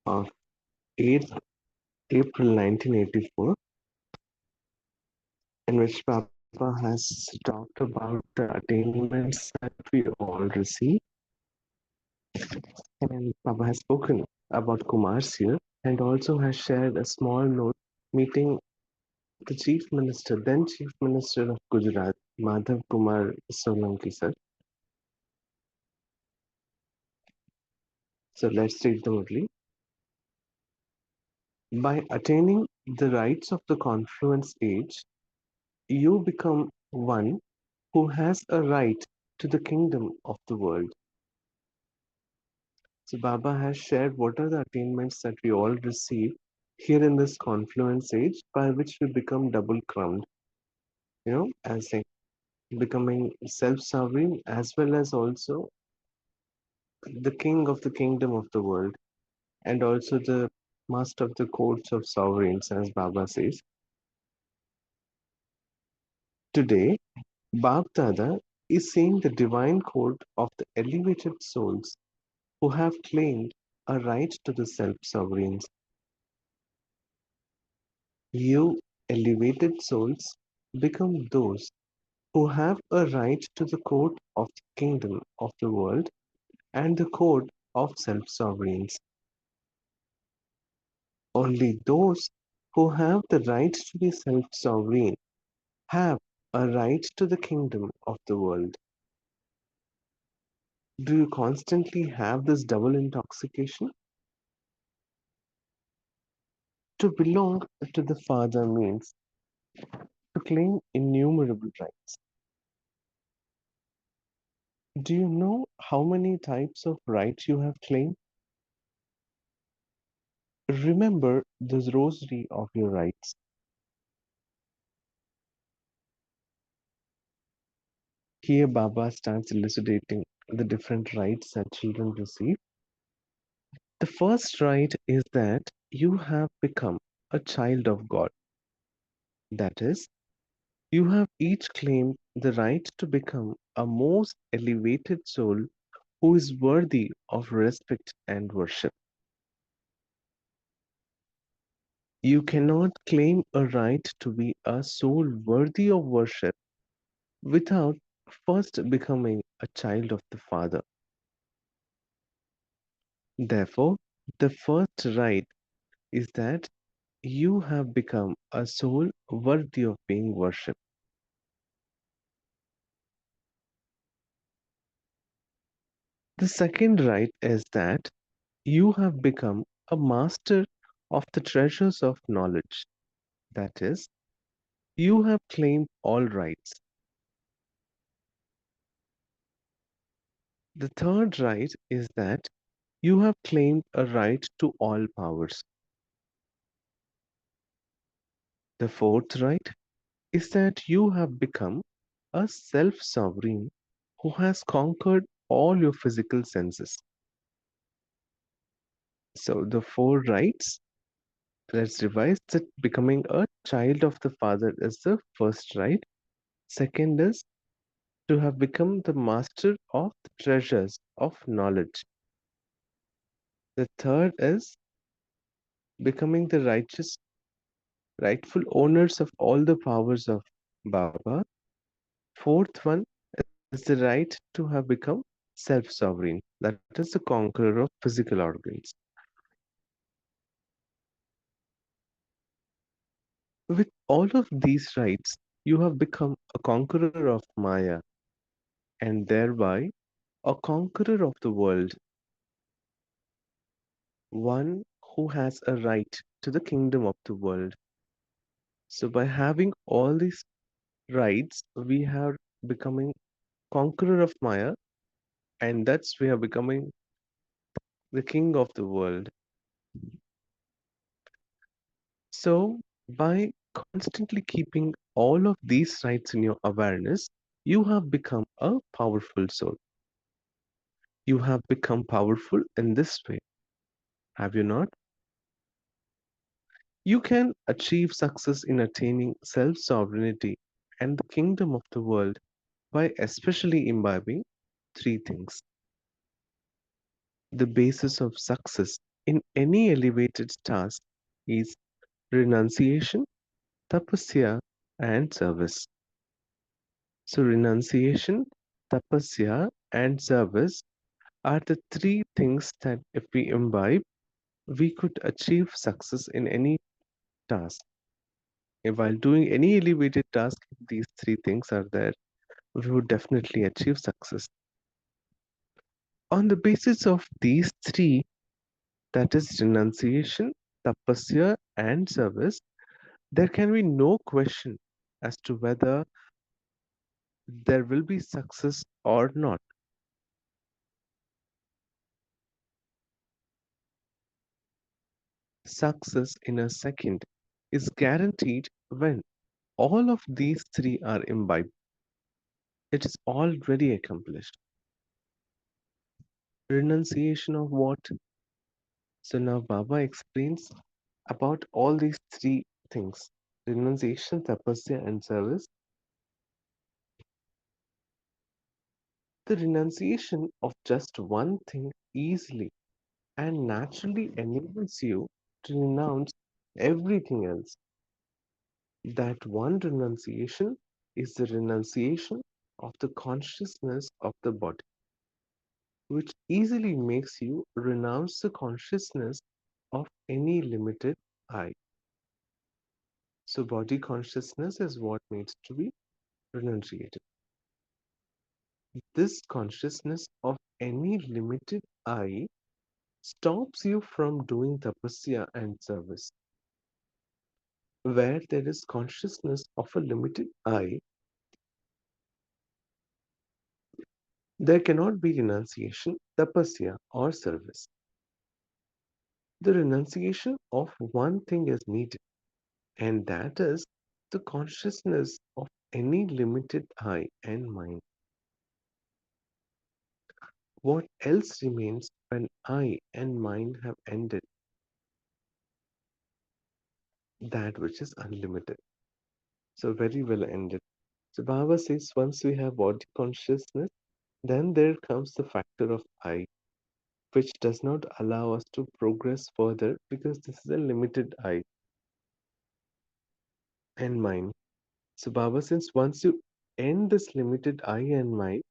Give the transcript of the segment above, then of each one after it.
of 8th April 1984, in which Baba has talked about the attainments that we all receive. And Baba has spoken about Kumars here and also has shared a small note meeting the Chief Minister, then Chief Minister of Gujarat, Madhav Kumar Solanki sir. So let's read the Murli. By attaining the rights of the confluence age, you become one who has a right to the kingdom of the world. So Baba has shared what are the attainments that we all receive here in this confluence age by which we become double crowned, as like becoming self-sovereign as well as also the king of the kingdom of the world and also the master of the courts of sovereigns, as Baba says. Today, Bab Dada is seeing the divine court of the elevated souls who have claimed a right to the self-sovereigns. You elevated souls become those who have a right to the court of the kingdom of the world and the court of self-sovereigns. Only those who have the right to be self-sovereign have a right to the kingdom of the world. Do you constantly have this double intoxication? To belong to the Father means to claim innumerable rights. Do you know how many types of rights you have claimed? Remember this rosary of your rights. Here Baba starts elucidating the different rights that children receive. The first right is that you have become a child of God. That is, you have each claimed the right to become a most elevated soul who is worthy of respect and worship. You cannot claim a right to be a soul worthy of worship without first becoming a child of the Father. Therefore, the first right is that you have become a soul worthy of being worshipped. The second right is that you have become a master of the treasures of knowledge. That is, you have claimed all rights. The third right is that you have claimed a right to all powers. The fourth right is that you have become a self-sovereign who has conquered all your physical senses. So the four rights, let's revise that becoming a child of the Father is the first right. Second is to have become the master of the treasures of knowledge. The third is becoming the rightful owners of all the powers of Baba. Fourth one is the right to have become self-sovereign, that is the conqueror of physical organs. With all of these rights, you have become a conqueror of Maya and thereby a conqueror of the world, one who has a right to the kingdom of the world. So by having all these rights, we are becoming conqueror of Maya, and that's we are becoming the king of the world. So by constantly keeping all of these rights in your awareness, you have become a powerful soul. You have become powerful in this way, have you not? You can achieve success in attaining self sovereignty and the kingdom of the world by especially imbibing three things. The basis of success in any elevated task is renunciation, tapasya, and service. So, renunciation, tapasya, and service are the three things that, if we imbibe, we could achieve success in any task. If while doing any elevated task, if these three things are there, we would definitely achieve success. On the basis of these three, that is renunciation, tapasya, and service, there can be no question as to whether there will be success or not. Success in a second is guaranteed when all of these three are imbibed. It is already accomplished. Renunciation of what? So now Baba explains about all these three things: renunciation, tapasya, and service. The renunciation of just one thing easily and naturally enables you to renounce everything else. That one renunciation is the renunciation of the consciousness of the body, which easily makes you renounce the consciousness of any limited I. So, body consciousness is what needs to be renunciated. This consciousness of any limited I stops you from doing tapasya and service. Where there is consciousness of a limited I, there cannot be renunciation, tapasya, or service. The renunciation of one thing is needed, and that is the consciousness of any limited I and mind. What else remains when I and mind have ended? That which is unlimited. So, very well ended. So, Baba says once we have body consciousness, then there comes the factor of I, which does not allow us to progress further because this is a limited I and mind. So, Baba says once you end this limited I and mind,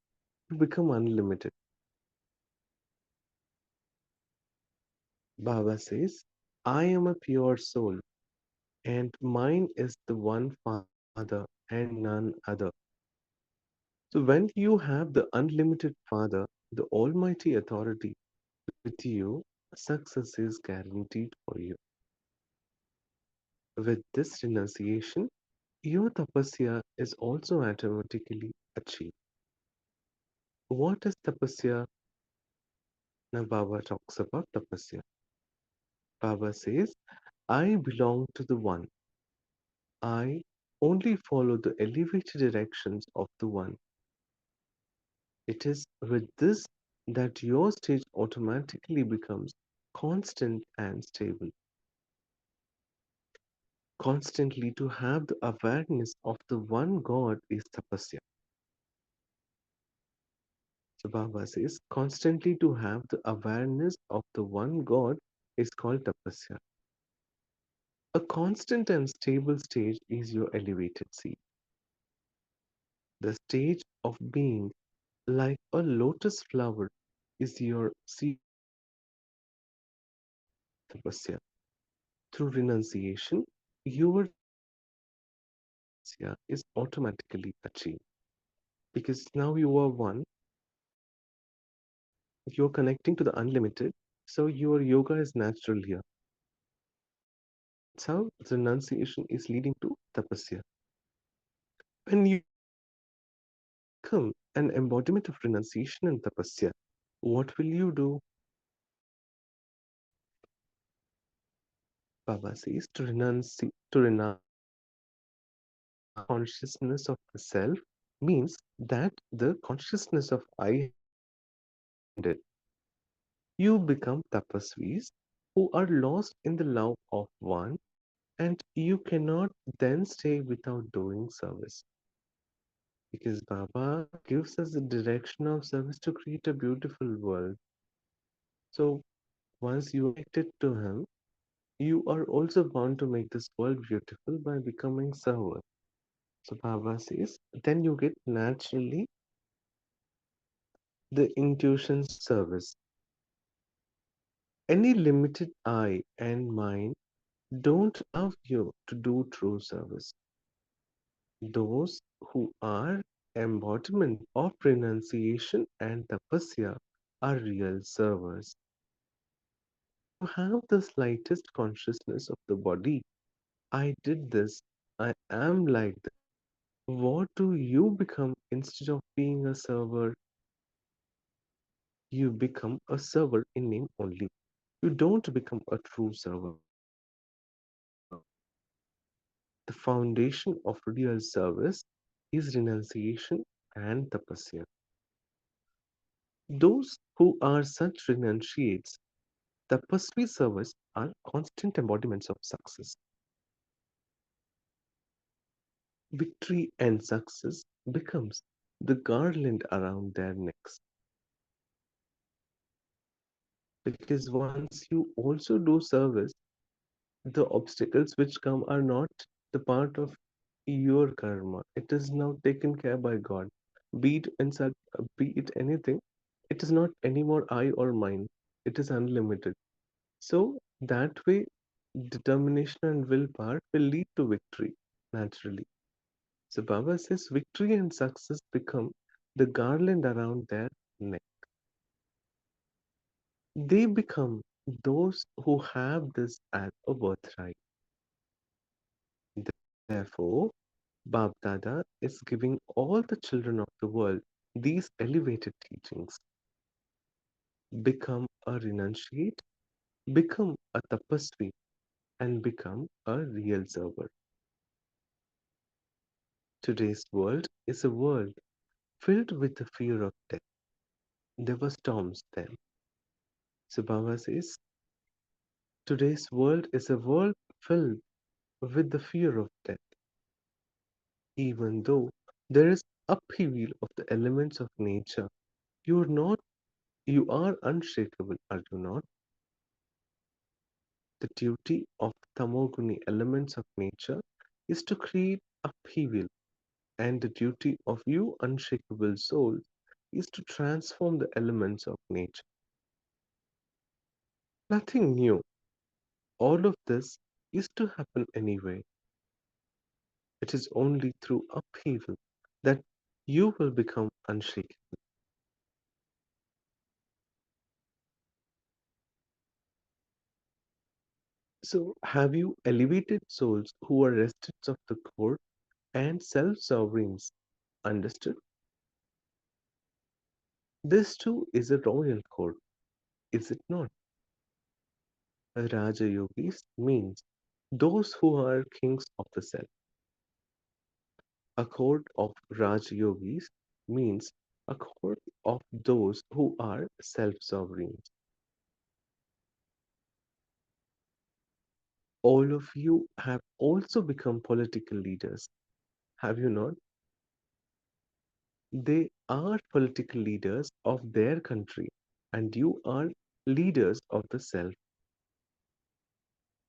you become unlimited. Baba says, I am a pure soul, and mine is the one Father and none other. So, when you have the unlimited Father, the Almighty authority with you, success is guaranteed for you. With this renunciation, your tapasya is also automatically achieved. What is tapasya? Now, Baba talks about tapasya. Baba says, I belong to the One. I only follow the elevated directions of the One. It is with this that your stage automatically becomes constant and stable. Constantly to have the awareness of the one God is tapasya. So Baba says, constantly to have the awareness of the one God is called tapasya. A constant and stable stage is your elevated seat. The stage of being like a lotus flower is your seat tapasya. Through renunciation, your tapasya is automatically achieved. Because now you are one, you're connecting to the unlimited, so your yoga is natural here. That's how renunciation is leading to tapasya. When you become an embodiment of renunciation and tapasya, what will you do? Baba says to renounce consciousness of the self means that the consciousness of I ended. You become tapasvis who are lost in the love of one, and you cannot then stay without doing service. Because Baba gives us the direction of service to create a beautiful world. So Once you are connected to Him, you are also bound to make this world beautiful by becoming servant. So Baba says, then you get naturally the intuition's service. Any limited I and mind don't allow you to do true service. Those who are embodiment of renunciation and tapasya are real servers. You have the slightest consciousness of the body. I did this. I am like this. What do you become instead of being a server? You become a server in name only. You don't become a true server. The foundation of real service is renunciation and tapasya. Those who are such renunciates, tapasvi servers are constant embodiments of success. Victory and success becomes the garland around their necks. Because once you also do service, the obstacles which come are not the part of your karma. It is now taken care by God. Be it be it anything, it is not anymore I or mine. It is unlimited. So that way, determination and willpower will lead to victory naturally. So Baba says victory and success become the garland around their neck. They become those who have this as a birthright. Therefore, Bab Dada is giving all the children of the world these elevated teachings. Become a renunciate, become a tapasvi, and become a real server. Today's world is a world filled with the fear of death. There were storms then. So Baba says, today's world is a world filled with the fear of death, even though there is upheaval of the elements of nature. You are not, you are unshakable, are you not? The duty of tamoguni elements of nature is to create upheaval, and the duty of you unshakable souls is to transform the elements of nature. Nothing new. All of this is to happen anyway. It is only through upheaval that you will become unshakable. So, have you elevated souls who are residents of the core and self sovereigns understood? This too is a royal code, is it not? Raja Yogis means those who are kings of the self. A court of Raj Yogis means a court of those who are self sovereign. All of you have also become political leaders, have you not? They are political leaders of their country, and you are leaders of the self.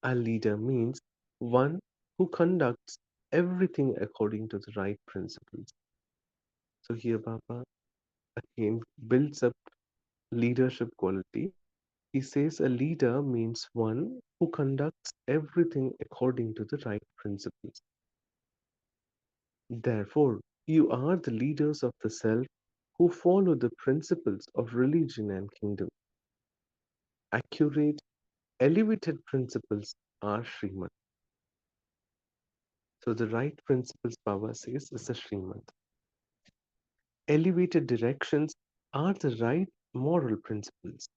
A leader means one who conducts everything according to the right principles. So here Baba again builds up leadership quality. He says a leader means one who conducts everything according to the right principles. Therefore, you are the leaders of the self who follow the principles of religion and kingdom. Accurate, elevated principles are Srimad. So the right principles, Baba says, is the Srimad. Elevated directions are the right moral principles.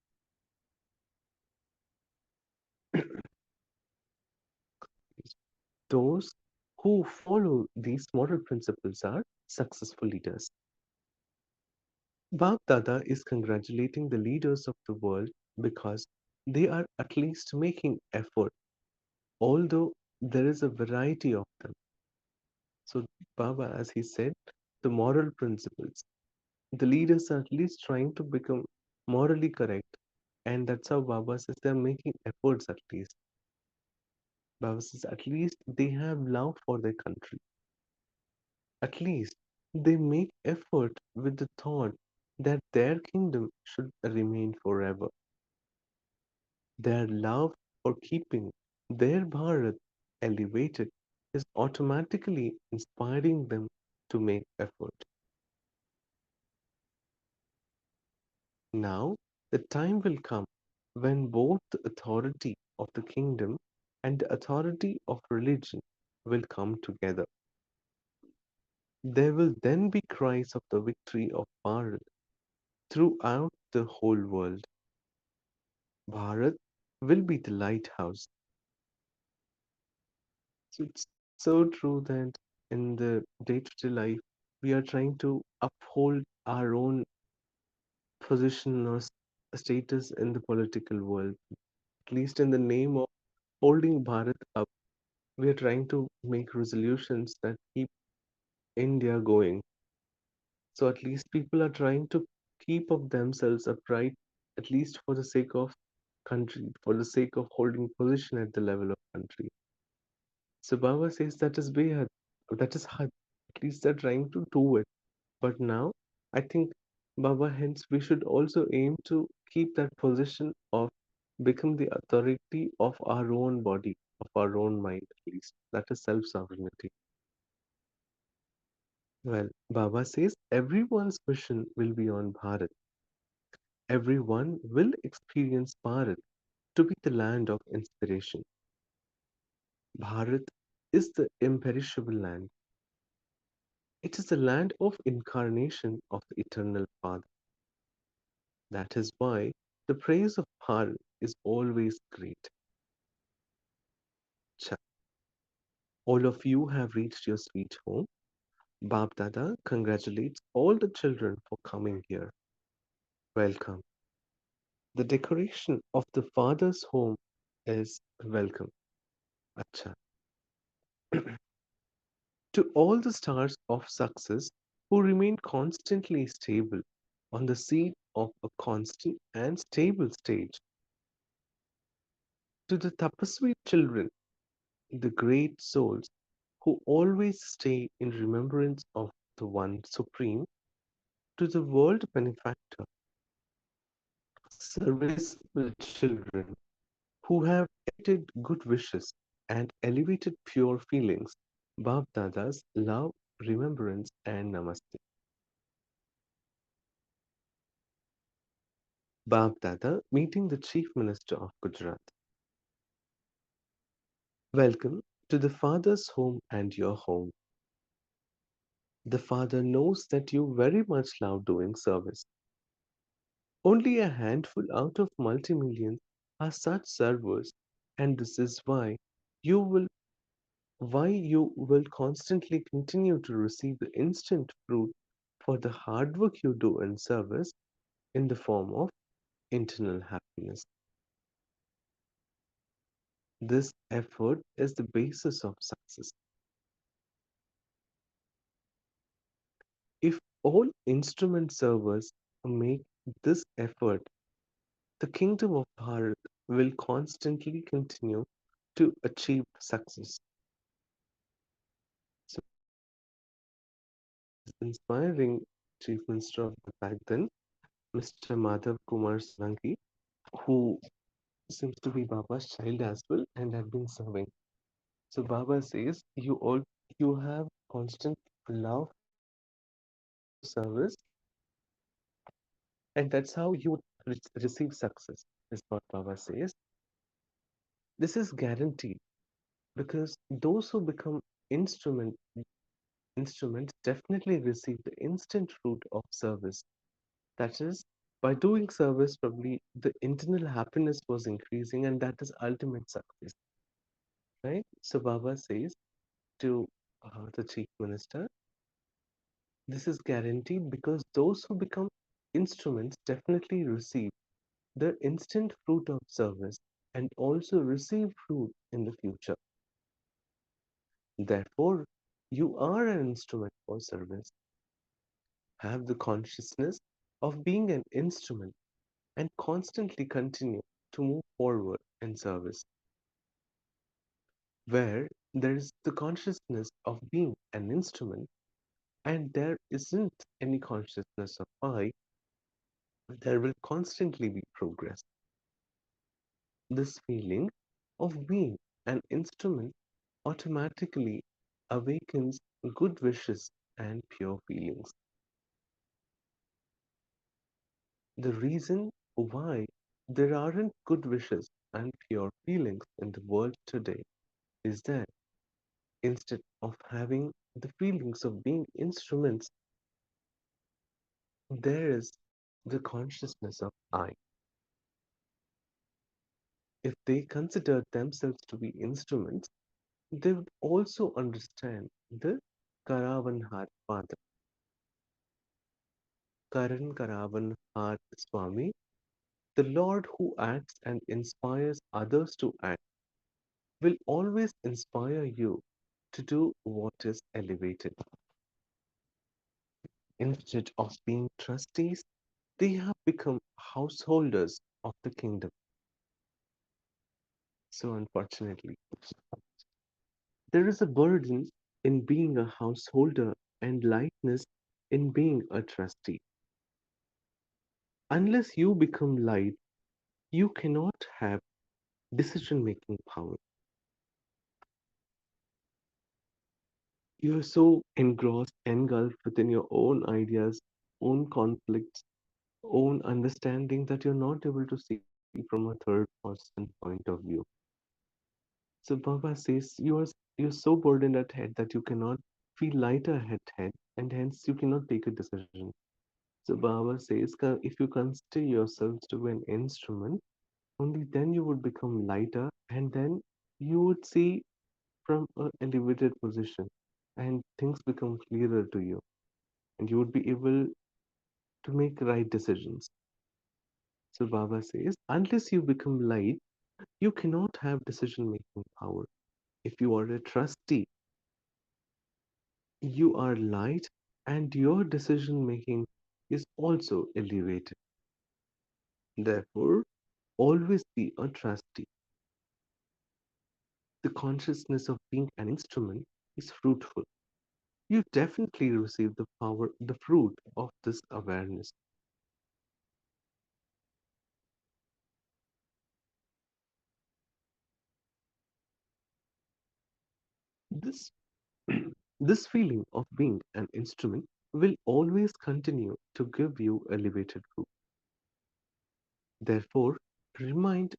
Those who follow these moral principles are successful leaders. Bab Dada is congratulating the leaders of the world because they are at least making effort, although there is a variety of them. So, Baba, as he said, the moral principles, the leaders are at least trying to become morally correct. And that's how Baba says they're making efforts at least. Baba says at least they have love for their country. At least they make effort with the thought that their kingdom should remain forever. Their love for keeping their Bharat elevated is automatically inspiring them to make effort. Now, the time will come when both the authority of the kingdom and the authority of religion will come together. There will then be cries of the victory of Bharat throughout the whole world. Bharat will be the lighthouse. So it's so true that in the day-to-day life, we are trying to uphold our own position or status in the political world. At least in the name of holding Bharat up, we are trying to make resolutions that keep India going. So at least people are trying to keep up themselves upright, at least for the sake of country, for the sake of holding position at the level of country. So Baba says that is behad, that is had. At least they're trying to do it. But now I think Baba hence we should also aim to keep that position of become the authority of our own body, of our own mind at least. That is self-sovereignty. Well, Baba says everyone's vision will be on Bharat. Everyone will experience Bharat to be the land of inspiration. Bharat is the imperishable land. It is the land of incarnation of the eternal Father. That is why the praise of Bharat is always great. Cha. All of you have reached your sweet home. Bab Dada congratulates all the children for coming here. Welcome. The decoration of the father's home is welcome. Acha. To all the stars of success who remain constantly stable on the seat of a constant and stable stage. To the tapasvi children, the great souls who always stay in remembrance of the One Supreme, to the world benefactor, serviceable children who have emitted good wishes and elevated pure feelings, Bab Dada's love, remembrance, and namaste. Bab Dada meeting the Chief Minister of Gujarat. Welcome to the Father's home and your home. The Father knows that you very much love doing service. Only a handful out of multi-millions are such servers, and this is you will why you will constantly continue to receive the instant fruit for the hard work you do in service in the form of internal happiness. This effort is the basis of success. If all instrument servers make this effort, the kingdom of Bharat will constantly continue to achieve success. So it's inspiring Chief Minister of the back then, Mr. Madhav Kumar Solanki, who seems to be Baba's child as well and had been serving. So Baba says you have constant love for service, and that's how you receive success. Is what Baba says. This is guaranteed because those who become instruments definitely receive the instant fruit of service. That is, by doing service, probably the internal happiness was increasing, and that is ultimate success, right? So Baba says to the chief minister, this is guaranteed because those who become instruments definitely receive the instant fruit of service and also receive fruit in the future. Therefore, you are an instrument for service. Have the consciousness of being an instrument. and constantly continue to move forward in service, where there is the consciousness of being an instrument and there isn't any consciousness of I, there will constantly be progress. This feeling of being an instrument automatically awakens good wishes and pure feelings. The reason why there aren't good wishes and pure feelings in the world today is that instead of having the feelings of being instruments, there is the consciousness of I. If they considered themselves to be instruments, they would also understand the Karavan Hat Father, Karan Karavan Hat Swami, the Lord who acts and inspires others to act, will always inspire you to do what is elevated. Instead of being trustees, they have become householders of the kingdom. So, unfortunately, there is a burden in being a householder and lightness in being a trustee. Unless you become light, you cannot have decision making power. You are so engrossed, engulfed within your own ideas, own conflicts, own understanding that you're not able to see from a third person point of view. So Baba says you're so burdened at head that you cannot feel lighter at head and hence you cannot take a decision. So Baba says if you consider yourselves to be an instrument, only then you would become lighter and then you would see from an elevated position and things become clearer to you and you would be able to make right decisions. So Baba says, unless you become light, you cannot have decision making power. If you are a trustee, you are light and your decision making is also elevated. Therefore, always be a trustee. The consciousness of being an instrument is fruitful. You definitely receive the power, the fruit of this awareness. This this feeling of being an instrument will always continue to give you elevated fruit. Therefore, remind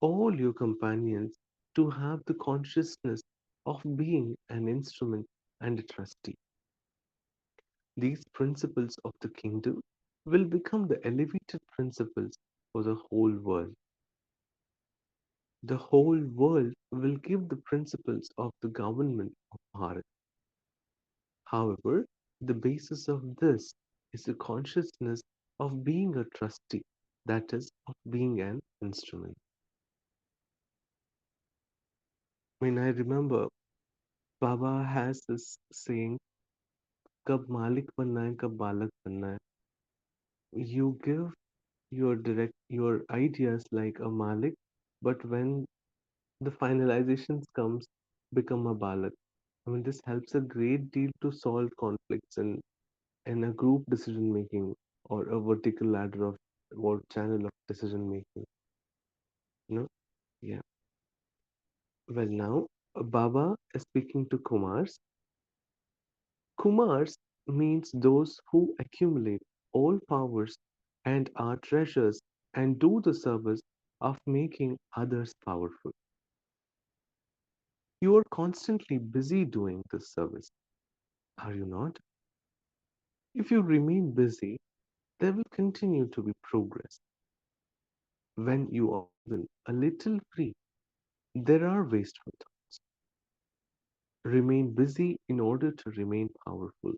all your companions to have the consciousness of being an instrument and a trustee. These principles of the kingdom will become the elevated principles for the whole world. The whole world will give the principles of the government of Bharat. However, the basis of this is the consciousness of being a trustee, that is, of being an instrument. I remember Baba has this saying, "Kab Malik banna hai, kab balak banna hai." You give your ideas like a Malik, but when the finalizations comes, become a balak. This helps a great deal to solve conflicts in a group decision making or a vertical ladder of or channel of decision making. You know, yeah. Well, now Baba is speaking to Kumars. Kumars means those who accumulate all powers and are treasures and do the service of making others powerful. You are constantly busy doing this service, are you not? If you remain busy, there will continue to be progress. When you are even a little free, there are wasteful thoughts. Remain busy in order to remain powerful.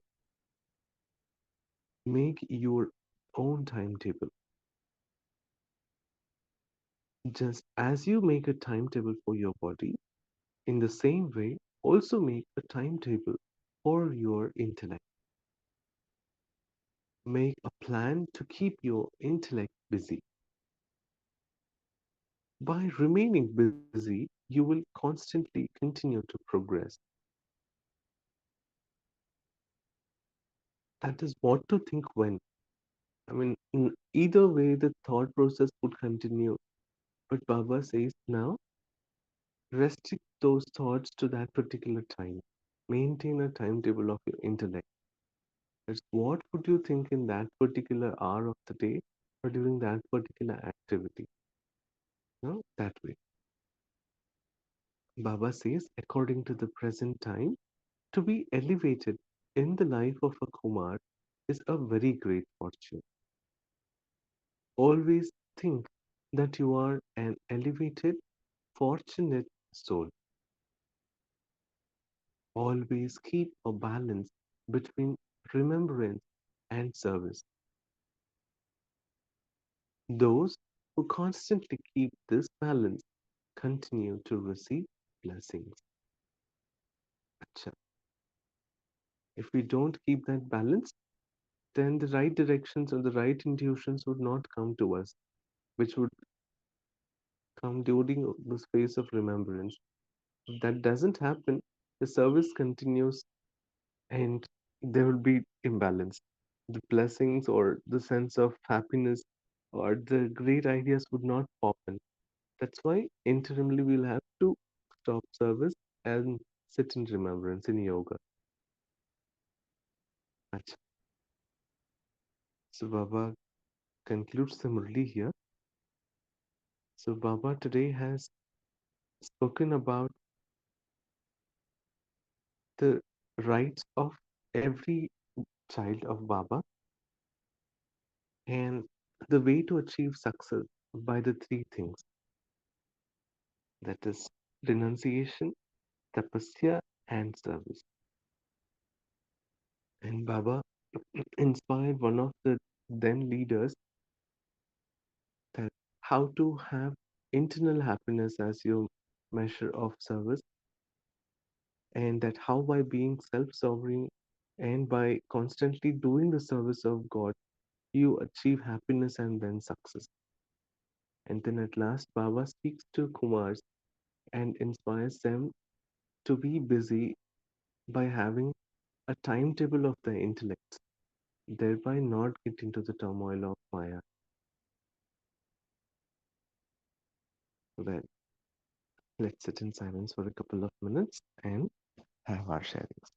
Make your own timetable. Just as you make a timetable for your body, in the same way, also make a timetable for your intellect. Make a plan to keep your intellect busy. By remaining busy, you will constantly continue to progress. That is what to think when. I mean, in either way, the thought process would continue. But Baba says now, restrict those thoughts to that particular time. Maintain a timetable of your intellect. That's what would you think in that particular hour of the day or during that particular activity. No, that way. Baba says, according to the present time, to be elevated in the life of a Kumar is a very great fortune. Always think that you are an elevated, fortunate soul. Always keep a balance between remembrance and service. Those who constantly keep this balance continue to receive blessings. Acha. If we don't keep that balance, then the right directions or the right intuitions would not come to us, which would come during the space of remembrance. If that doesn't happen, the service continues and there will be imbalance. The blessings or the sense of happiness or the great ideas would not pop in. That's why interimly we'll have to stop service and sit in remembrance in yoga. Acha. So Baba concludes the Murli here. So Baba today has spoken about the rights of every child of Baba and the way to achieve success by the three things, that is renunciation, tapasya, and service. And Baba inspired one of the then leaders that how to have internal happiness as your measure of service, and that how by being self-sovereign and by constantly doing the service of God, you achieve happiness and then success. And then at last, Baba speaks to Kumars and inspires them to be busy by having a timetable of their intellect, thereby not get into the turmoil of Maya. So then, let's sit in silence for a couple of minutes and have our sharings.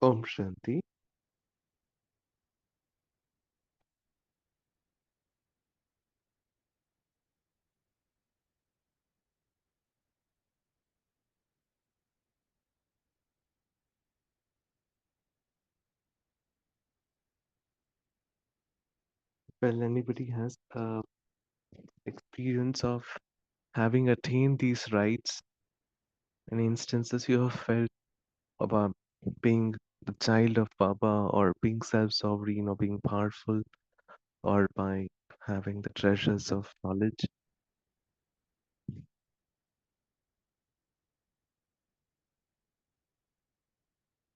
Om Shanti. Well, anybody has experience of having attained these rights and instances you have felt about being the child of Baba or being self-sovereign or being powerful or by having the treasures of knowledge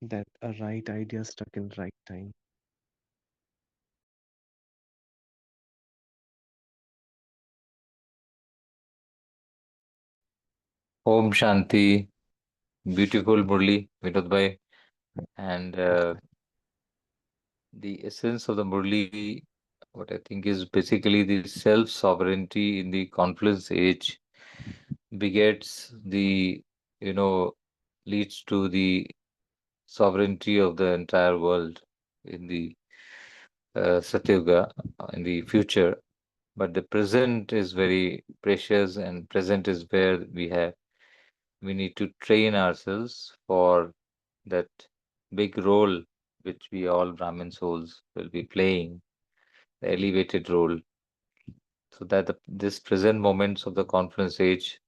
that a right idea stuck in right time. Om Shanti, beautiful Murli, Vinod Bhai. And the essence of the Murli, what I think is basically the self sovereignty in the confluence age begets the, you know, leads to the sovereignty of the entire world in the Satyuga, in the future. But the present is very precious, and present is where we need to train ourselves for that big role which we all Brahmin souls will be playing, the elevated role, so that this present moments of the conference age,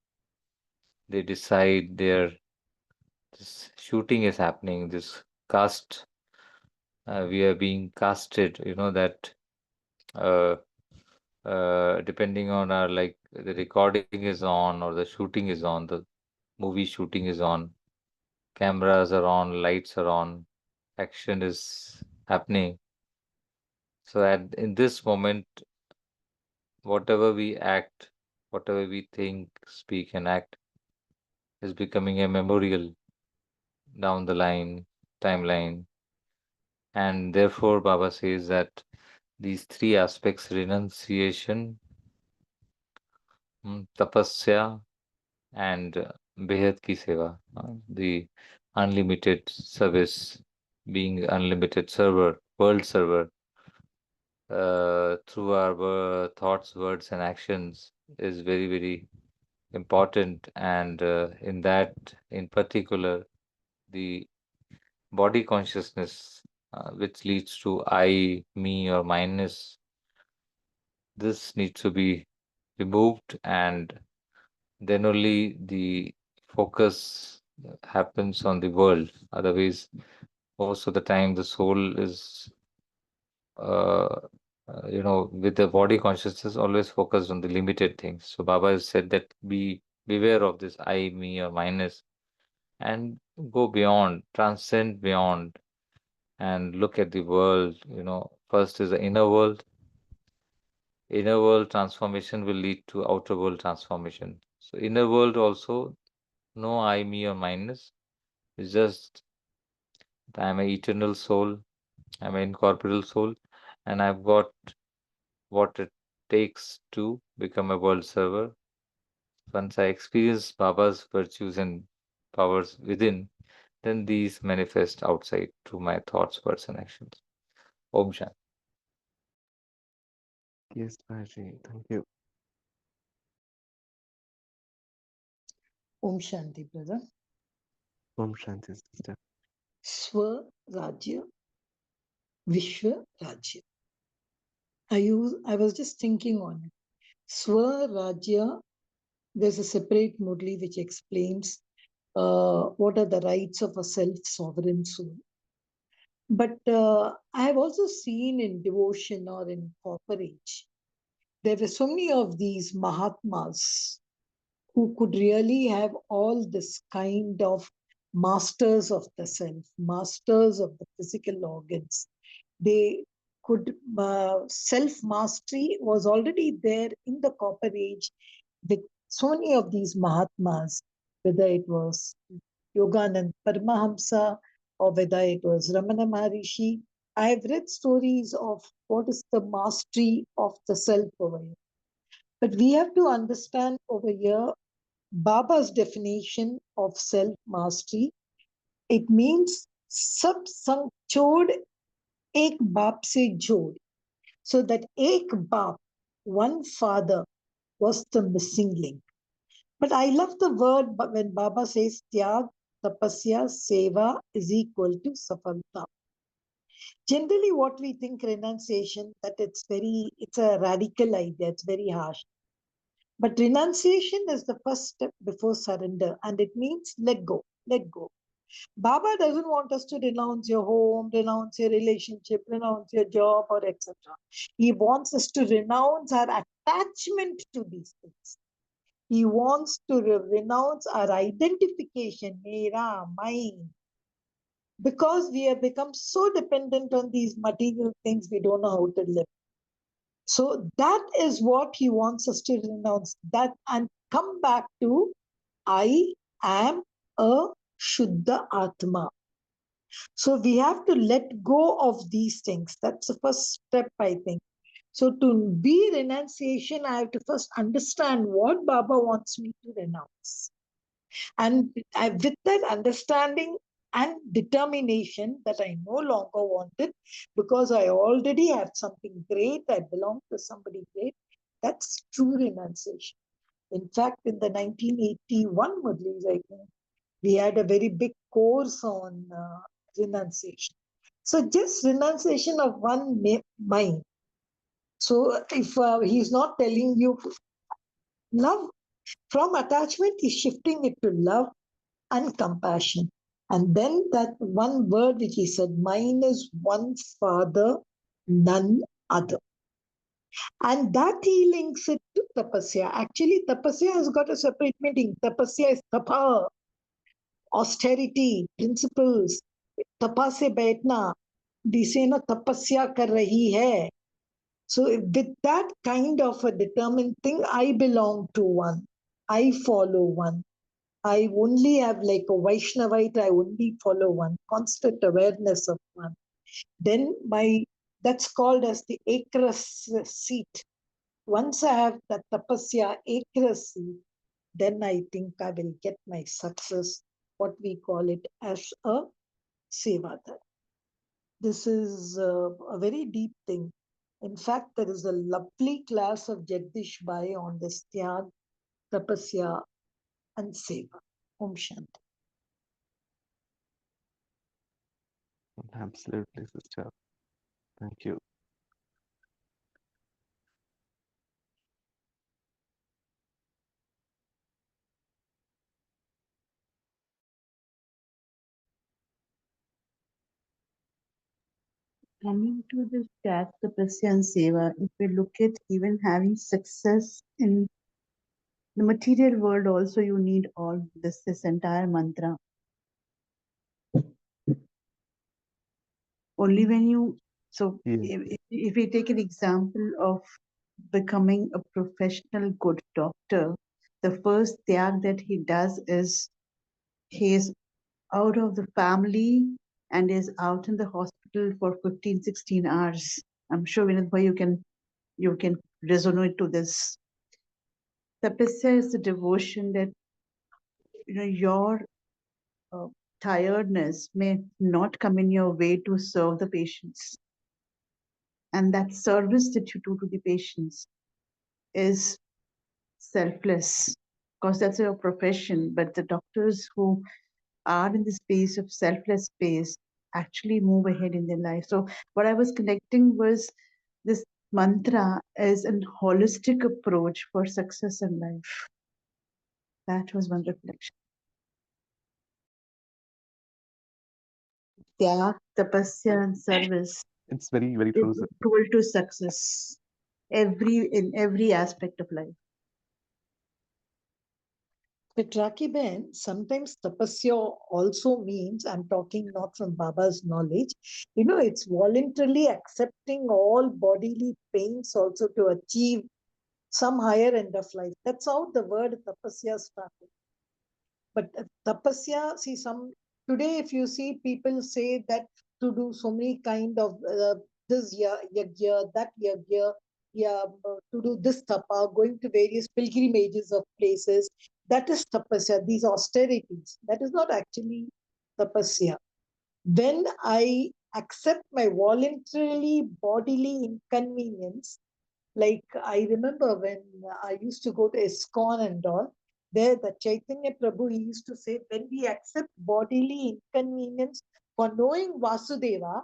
they decide this shooting is happening, this cast, we are being casted, that uh, depending on our, like, the recording is on or the shooting is on, the movie shooting is on, cameras are on, lights are on, action is happening. So in this moment, whatever we act, whatever we think, speak, and act is becoming a memorial down the timeline. And therefore, Baba says that these three aspects, renunciation, tapasya, and Behad ki seva, the unlimited service, being unlimited server, world server, through our thoughts, words, and actions is very, very important. And in that, in particular, the body consciousness, which leads to I, me, or minus, this needs to be removed, and then only the focus happens on the world. Otherwise, most of the time, the soul is, uh, with the body consciousness always focused on the limited things. So Baba has said that beware of this I, me, or minus, and go beyond, transcend beyond, and look at the world. First is the inner world. Inner world transformation will lead to outer world transformation. So inner world also, no I, me, or minus. It's just I'm an eternal soul. I'm an incorporeal soul, and I've got what it takes to become a world server. Once I experience Baba's virtues and powers within, then these manifest outside through my thoughts, words, and actions. Om Shanti. Yes, Bhaji, thank you. Om Shanti, brother. Om Shanti, sister. Swa Rajya, Vishwa Rajya. I was just thinking on it. Swa Rajya, there's a separate Murli which explains what are the rights of a self-sovereign soul. But I have also seen in devotion or in corporate, there were so many of these Mahatmas who could really have all this kind of masters of the self, masters of the physical organs. They could, self mastery was already there in the copper age with so many of these Mahatmas, whether it was Yoganand Paramahamsa or whether it was Ramana Maharishi. I have read stories of what is the mastery of the self over here. But we have to understand over here Baba's definition of self mastery. It means सब संग छोड़ एक बाप से जोड़. So that ek baap, one father, was the missing link. But I love the word when Baba says tyag, tapasya, seva is equal to safalta. Generally, what we think renunciation, that it's a radical idea, it's very harsh. But renunciation is the first step before surrender, and it means let go, let go. Baba doesn't want us to renounce your home, renounce your relationship, renounce your job, or etc. He wants us to renounce our attachment to these things. He wants to renounce our identification, mera, mine, because we have become so dependent on these material things, we don't know how to live. So that is what he wants us to renounce, that and come back to I am a Shuddha Atma. So we have to let go of these things. That's the first step, I think. So to be renunciation, I have to first understand what Baba wants me to renounce. And with that understanding and determination that I no longer want it because I already have something great, I belong to somebody great, that's true renunciation. In fact, in the 1981 Murlis, I think, we had a very big course on renunciation. So just renunciation of one mind. So if he's not telling you love, from attachment, he's shifting it to love and compassion. And then that one word which he said, mine is one father, none other. And that he links it to tapasya. Actually, tapasya has got a separate meaning. Tapasya is tapa, austerity, principles. Tapa se baitna, जिसे ना तपस्या कर रही है. So with that kind of a determined thing, I belong to one. I follow one. I only have like a Vaishnavite, I only follow one. Constant awareness of one. Then that's called as the Akras seat. Once I have the tapasya Akras seat, then I think I will get my success, what we call it as a sevadar. This is a very deep thing. In fact, there is a lovely class of Jagdish Bai on this Tyag, Tapasya, and Seva. Om Shanti. Absolutely, sister. Thank you. Coming to the Tag, Tapasya and Seva, if we look at even having success in the material world, also you need all this entire mantra. Only when you, so Yes. if we take an example of becoming a professional good doctor, the first tyag that he does is he is out of the family and is out in the hospital for 15, 16 hours. I'm sure Vinod bhai, you can resonate to this. Tapasya is the devotion that your tiredness may not come in your way to serve the patients, and that service that you do to the patients is selfless, because that's your profession. But the doctors who are in the space of selfless space actually move ahead in their life. So what I was connecting was this mantra as a holistic approach for success in life. That was one reflection. Tyag, tapasya, and service It's very, very is true, sir. equal to success in every aspect of life. But Raki Ben, sometimes tapasya also means, I'm talking not from Baba's knowledge, it's voluntarily accepting all bodily pains also to achieve some higher end of life. That's how the word tapasya started. But tapasya, see, today if you see people say that to do so many kind of this yagya, that yagya, yeah, to do this tapa, going to various pilgrimages of places, that is tapasya, these austerities. That is not actually tapasya. When I accept my voluntarily bodily inconvenience, like I remember when I used to go to ISKCON and all, there the Chaitanya Prabhu he used to say, when we accept bodily inconvenience for knowing Vasudeva,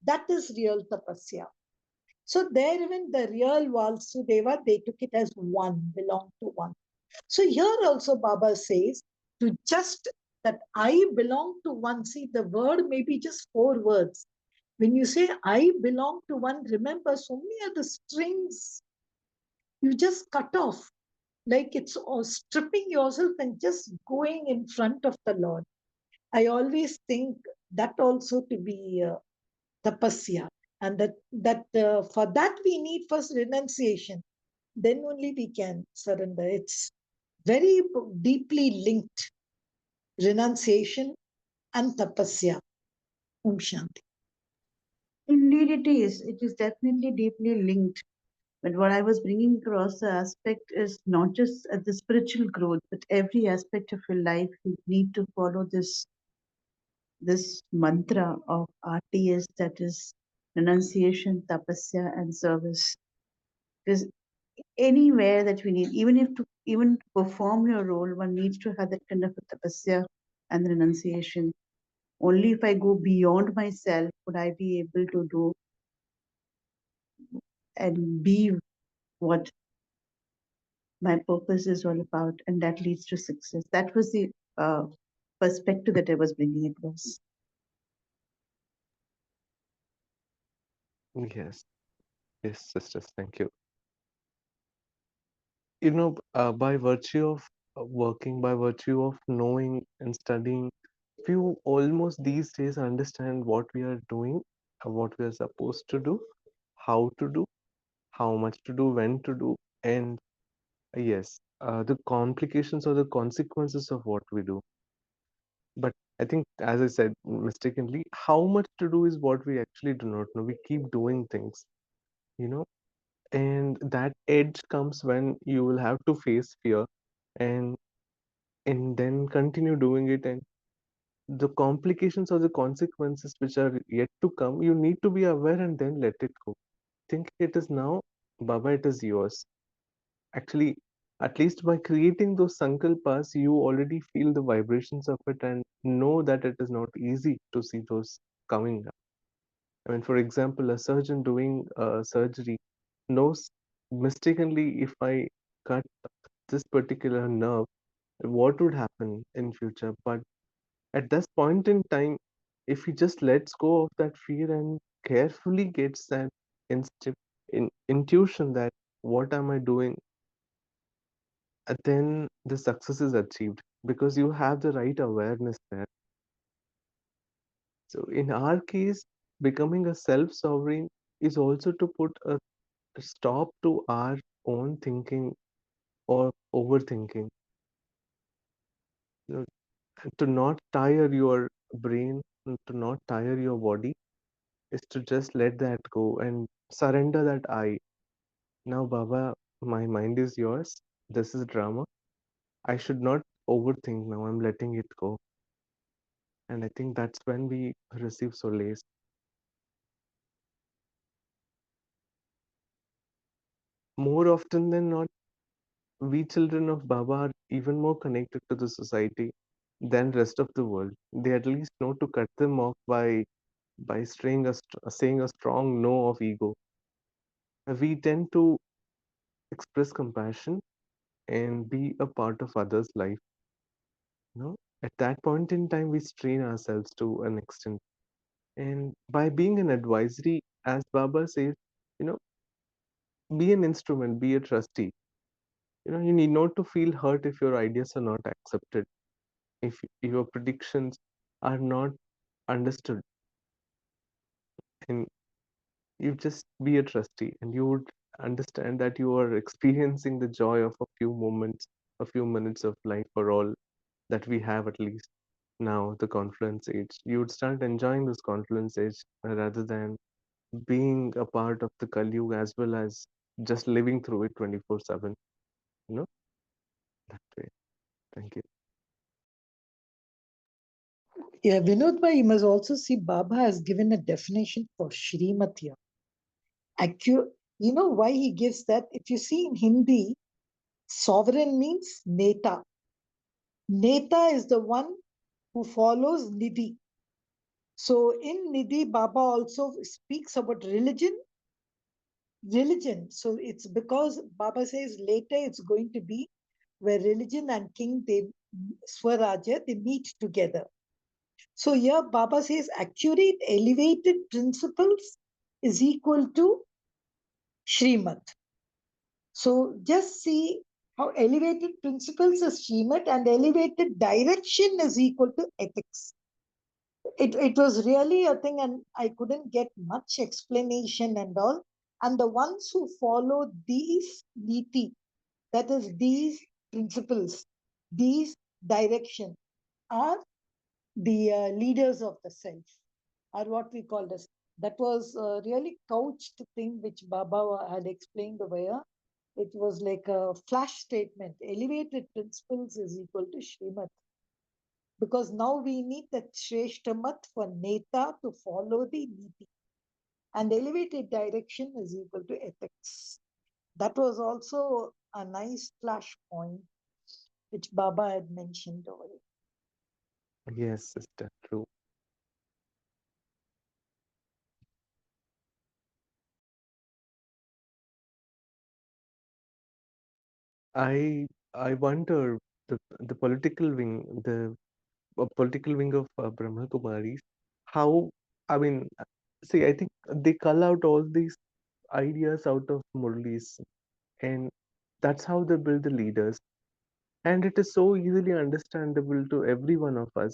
that is real tapasya. So there even the real Vasudeva, they took it as one, belong to one. So here also Baba says to just that I belong to one. See, the word may be just 4 words. When you say I belong to one, remember so many of the strings you just cut off. Like it's all stripping yourself and just going in front of the Lord. I always think that also to be tapasya, and that for that we need first renunciation. Then only we can surrender. It's very deeply linked, renunciation and tapasya. Om Shanti. Indeed, it is. It is definitely deeply linked. But what I was bringing across the aspect is not just at the spiritual growth, but every aspect of your life. You need to follow this mantra of RTS, that is renunciation, tapasya, and service. Because anywhere that we need, even to perform your role, one needs to have that kind of a tapasya and renunciation. Only if I go beyond myself would I be able to do and be what my purpose is all about, and that leads to success. That was the perspective that I was bringing across. Yes, yes, sisters, thank you. By virtue of working, by virtue of knowing and studying, few almost these days understand what we are doing, what we are supposed to do, how much to do, when to do, and yes, the complications or the consequences of what we do. But I think, as I said mistakenly, how much to do is what we actually do not know. We keep doing things, you know, and that edge comes when you will have to face fear and then continue doing it, and the complications or the consequences which are yet to come, you need to be aware and then let it go. Think it is now, Baba, it is yours. Actually, at least by creating those sankalpas, you already feel the vibrations of it and know that it is not easy to see those coming up. I mean, for example, a surgeon doing surgery knows mistakenly, if I cut this particular nerve, what would happen in future. But at this point in time, if he just lets go of that fear and carefully gets that intuition that what am I doing, then the success is achieved because you have the right awareness there. So in our case, becoming a self-sovereign is also to put a stop to our own thinking or overthinking. You know, to not tire your brain, to not tire your body, is to just let that go and surrender that I. Now, Baba, my mind is yours. This is drama. I should not overthink now. I'm letting it go. And I think that's when we receive solace. More often than not, we children of Baba are even more connected to the society than rest of the world. They at least know to cut them off by saying a strong no of ego. We tend to express compassion and be a part of others' life. You know, at that point in time, we strain ourselves to an extent. And by being an advisory, as Baba says, you know, be an instrument, be a trustee. You need not to feel hurt if your ideas are not accepted, if your predictions are not understood, and you just be a trustee, and you would understand that you are experiencing the joy of a few moments, a few minutes of life for all that we have, at least now, the confluence age. You would start enjoying this confluence age rather than being a part of the Kali Yuga, as well as just living through it 24/7. You know, that way. Thank you. Yeah, Vinod Bhai, you must also see Baba has given a definition for Srimati. You know why he gives that? If you see in Hindi, sovereign means Neta. Neta is the one who follows Nidhi. So in Nidhi, Baba also speaks about religion. So it's because Baba says later it's going to be where religion and king, they Swaraja, they meet together. So here Baba says accurate, elevated principles is equal to Srimad. So just see how elevated principles is Srimad and elevated direction is equal to ethics. It was really a thing, and I couldn't get much explanation and all. And the ones who follow these niti, that is these principles, these direction, are the leaders of the self, are what we call as. That was a really couched thing which Baba had explained over here. It was like a flash statement. Elevated principles is equal to Srimad. Because now we need that Shreshtamat for Neta to follow the Niti. And elevated direction is equal to ethics. That was also a nice flash point which Baba had mentioned already. Yes, sister, true. I wonder the political wing, the political wing of Brahma Kumaris, how, I mean, see, I think they cull out all these ideas out of Murlis, and that's how they build the leaders. And it is so easily understandable to every one of us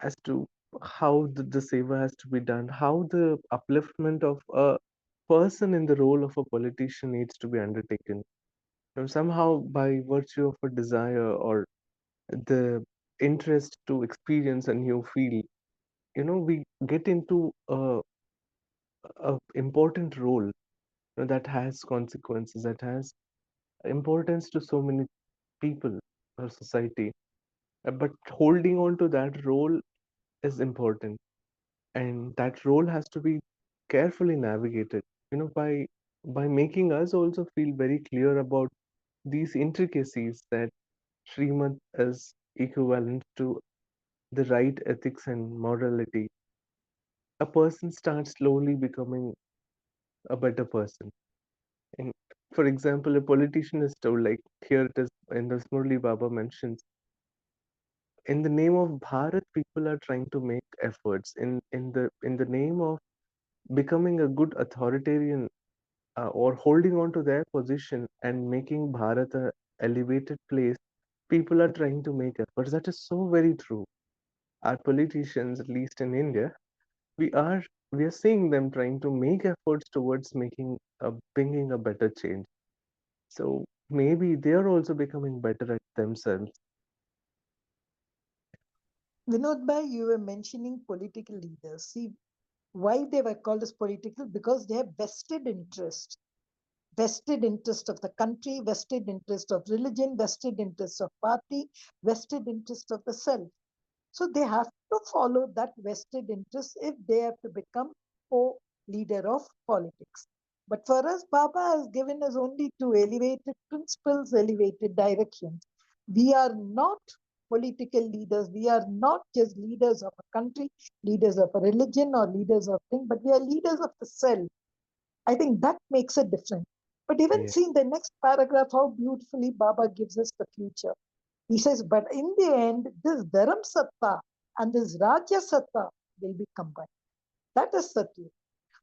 as to how the seva has to be done, how the upliftment of a person in the role of a politician needs to be undertaken. And somehow, by virtue of a desire or the interest to experience a new field, we get into a important role, that has consequences, that has importance to so many people or society. But holding on to that role is important, and that role has to be carefully navigated, by making us also feel very clear about these intricacies, that Srimad is equivalent to the right ethics and morality. A person starts slowly becoming a better person. And for example, a politician is told, like here it is in the Murli Baba mentions, in the name of Bharat, people are trying to make efforts in the name of becoming a good authoritarian, or holding on to their position and making Bharat a elevated place. People are trying to make efforts. That is so very true. Our politicians, at least in India, we are we are seeing them trying to make efforts towards bringing a better change. So maybe they are also becoming better at themselves. Vinod Bhai, you were mentioning political leaders. See, why they were called as political? Because they have vested interest of the country, vested interest of religion, vested interest of party, vested interest of the self. So they have to follow that vested interest if they have to become co-leader of politics. But for us, Baba has given us only two elevated principles, elevated directions. We are not political leaders. We are not just leaders of a country, leaders of a religion, or leaders of things, but we are leaders of the self. I think that makes a difference. But even Yeah. see in the next paragraph how beautifully Baba gives us the future. He says, but in the end, this Dharam Satta and this Rajya Satta will be combined. That is the truth.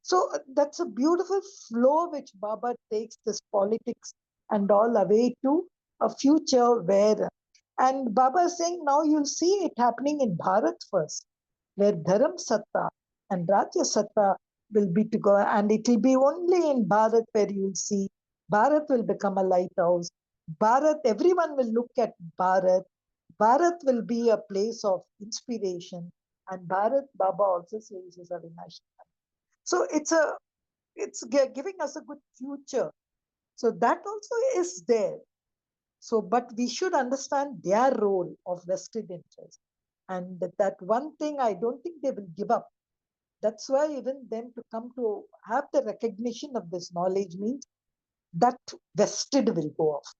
So that's a beautiful flow which Baba takes this politics and all away to a future where, and Baba is saying now you'll see it happening in Bharat first, where Dharam Satta and Rajya Satta will be to go, and it will be only in Bharat where you'll see Bharat will become a lighthouse. Bharat, everyone will look at Bharat. Bharat will be a place of inspiration, and Bharat, Baba also says, is a Vinash. So it's giving us a good future. So that also is there. So, but we should understand their role of vested interest. And that one thing, I don't think they will give up. That's why even them to come to have the recognition of this knowledge means that vested will go off.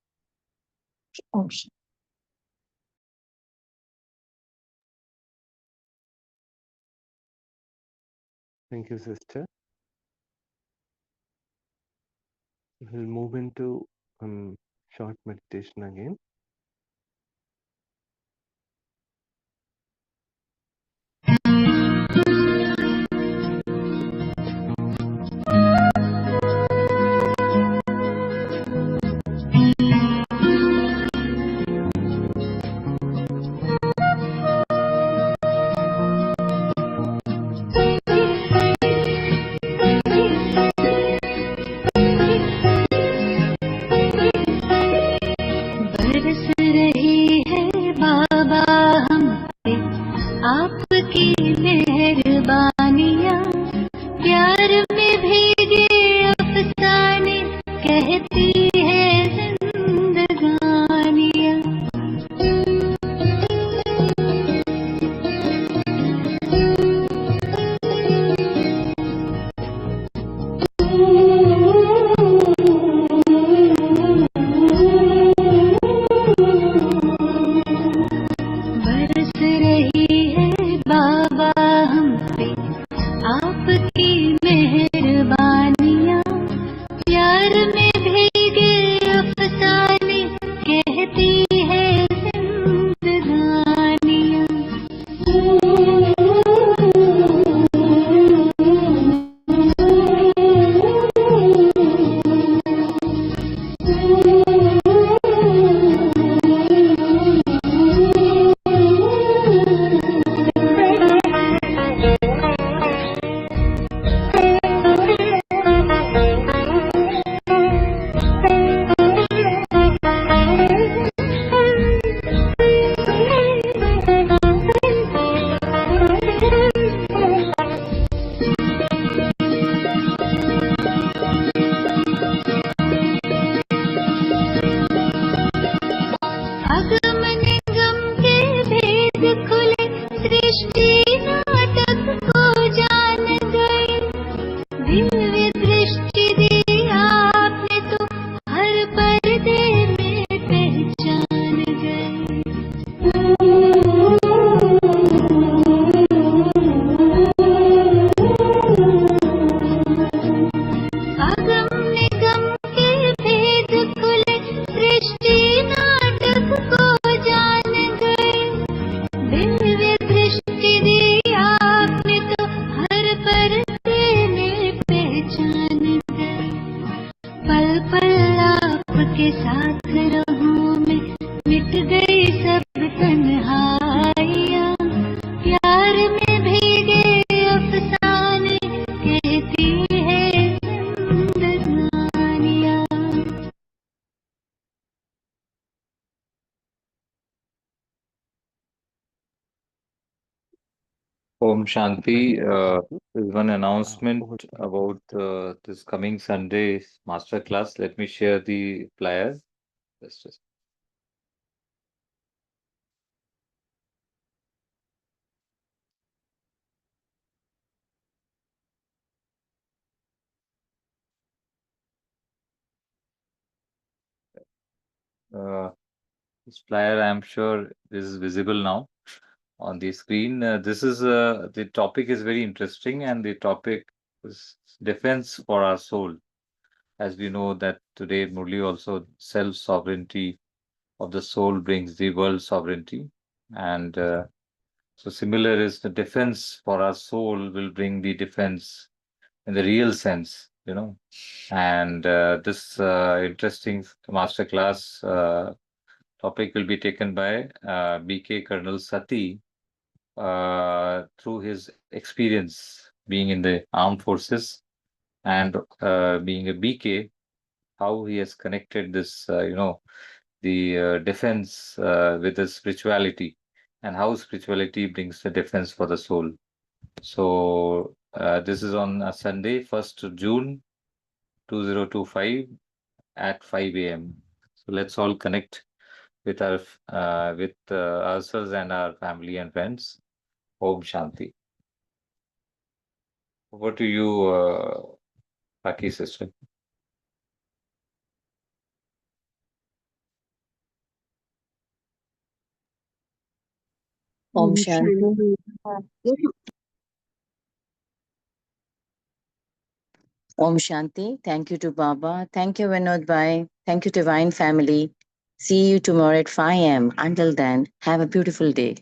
Om Shanti. Thank you, sister. We'll move into short meditation again. Om Shanti. Shanti. There's one announcement Over to you. about this coming Sunday master class. Let me share the flyer. Just. Uh, this flyer, I'm sure, is visible now on the screen. This is the topic is very interesting, and the topic is defense for our soul. As we know that today, Murli also self sovereignty of the soul brings the world sovereignty, and so similar is the defense for our soul will bring the defense in the real sense, And this interesting masterclass topic will be taken by BK Colonel Sati through his experience being in the armed forces and being a BK, how he has connected this, the defense with the spirituality and how spirituality brings the defense for the soul. So this is on a Sunday, 1st of June 2025 at 5 a.m. So let's all connect with ourselves and our family and friends. Om Shanti. Over to you, Paki sister. Om Shanti. Om Shanti. Thank you to Baba. Thank you, Vinod Bhai. Thank you, Divine Family. See you tomorrow at 5 a.m. Until then, have a beautiful day.